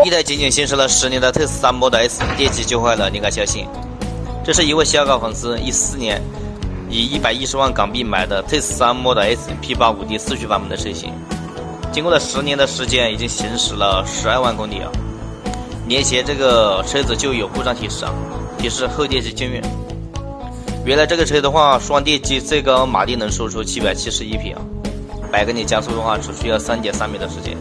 一台仅仅行驶了10年的特斯拉 Model S 电机就坏了，你敢相信？这是一位小港粉丝14年以110万港币买的特斯拉 Model S P85D 4驱版本的车型，经过了10年的时间，已经行驶了12万公里啊。年前这个车子就有故障提示啊，提示后电机禁运。原来这个车的话，双电机最高马力能输出771匹啊，100公里加速的话只需要3.3秒的时间。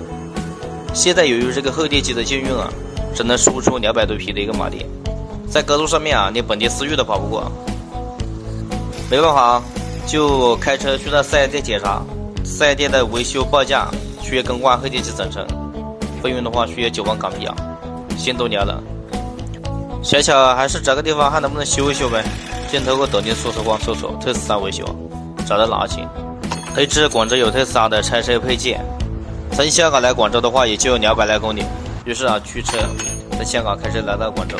现在由于这个后电机的禁运啊，只能输出200多匹的一个马力，在高速上面啊，连本田思域都跑不过。没办法，就开车去到4S店检查，4S店的维修报价需要更换后电机总成，费用的话需要9万港币啊，心都凉了。小巧还是找个地方看能不能修一修呗，先透过抖音搜索网搜索特斯拉维修，找到哪去？得知广州有特斯拉的拆车配件，从香港来广州的话也就200来公里，于是啊驱车从香港开车来到广州。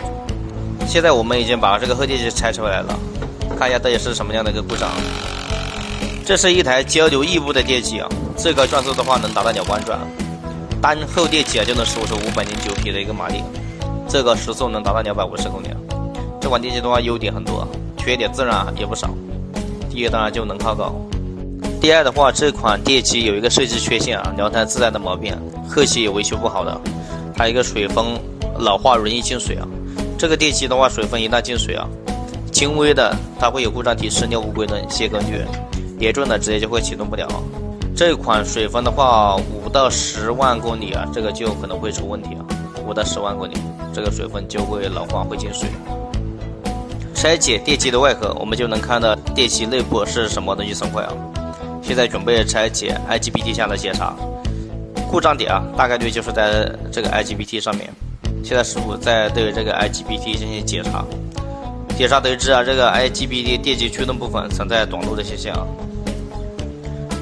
现在我们已经把这个后电机拆出来了，看一下到底是什么样的一个故障。这是一台交流异步的电机啊，最高转速的话能达到2万转，单后电机啊就能输出509匹的一个马力，最高时速能达到250公里。这款电机的话优点很多，缺点自然也不少。第一当然就能耗高，第二的话这款电机有一个设计缺陷啊，两台自带的毛病，后期也维修不好的。还有一个水封老化容易进水啊，这个电机的话水封一旦进水啊，轻微的它会有故障提示尿不归轮歇根据，严重的直接就会启动不了。这款水封的话5到10万公里啊，这个就可能会出问题啊，5到10万公里这个水封就会老化会进水。拆解电机的外壳，我们就能看到电机内部是什么东西损坏啊。现在准备拆解 IGBT 下的检查，故障点啊大概率就是在这个 IGBT 上面。现在师傅在对这个 IGBT 进行检查，检查得知啊，这个 IGBT 电机驱动部分存在短路的现象啊。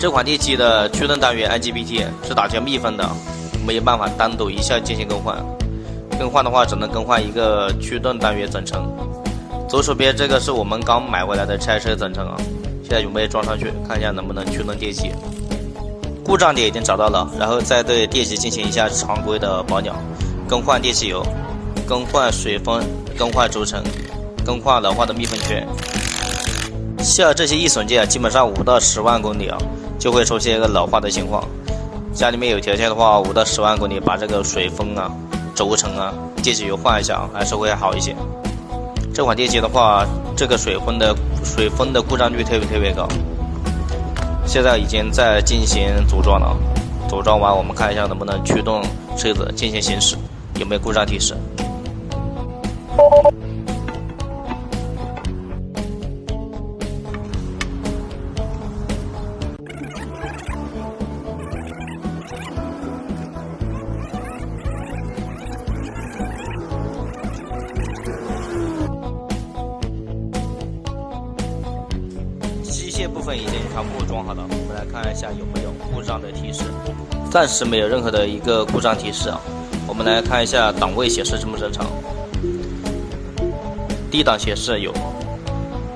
这款电机的驱动单元 IGBT 是打掉密封的，没有办法单独一下进行更换。更换的话只能更换一个驱动单元总成。左手边这个是我们刚买回来的拆车总成啊，现在准备装上去，看一下能不能驱动电机。故障点已经找到了，然后再对电机进行一下常规的保养，更换电机油，更换水封，更换轴承，更换老化的密封圈。像这些易损件基本上5到10万公里啊，就会出现一个老化的情况。家里面有条件的话，5到10万公里把这个水封啊、轴承啊、电机油换一下，还是会好一些。这款电机的话，这个水封的故障率特别高。现在已经在进行组装了，组装完我们看一下能不能驱动车子进行行驶，有没有故障提示。机械部分已经全部装好了，我们来看一下有没有故障的提示。暂时没有任何的一个故障提示啊。我们来看一下档位显示正不正常。低档显示有，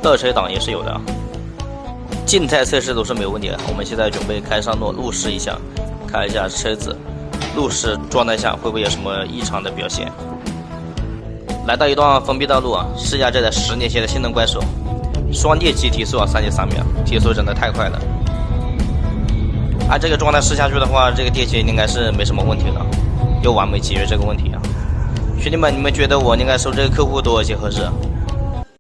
倒车档也是有的。静态测试都是没有问题的。我们现在准备开上路试一下，看一下车子路试状态下会不会有什么异常的表现。来到一段封闭道路啊，试一下这台10年前的性能怪手。双电机提速啊3.3秒，提速真的太快了。按这个状态试下去的话，这个电机应该是没什么问题了，又完美解决这个问题啊。兄弟们，你们觉得我应该收这个客户多少钱合适？